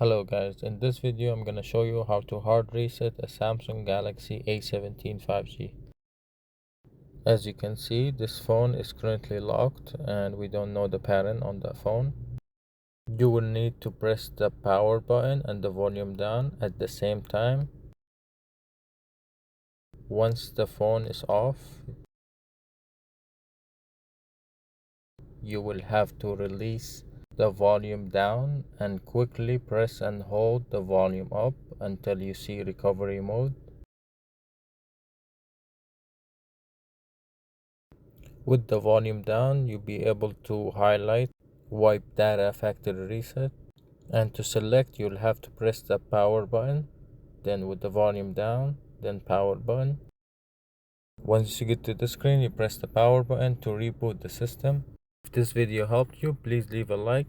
Hello guys, in this video I'm gonna show you how to hard reset a Samsung Galaxy A17 5G. As you can see, this phone is currently locked and we don't know the pattern on the phone. You will need to press the power button and the volume down at the same time. Once the phone is off, you will have to release the volume down and quickly press and hold the volume up until you see recovery mode. With the volume down, you'll be able to highlight wipe data factory reset, and to select you'll have to press the power button, then with the volume down, then power button. Once you get to the screen, you press the power button to reboot the system. If this video helped you, please leave a like.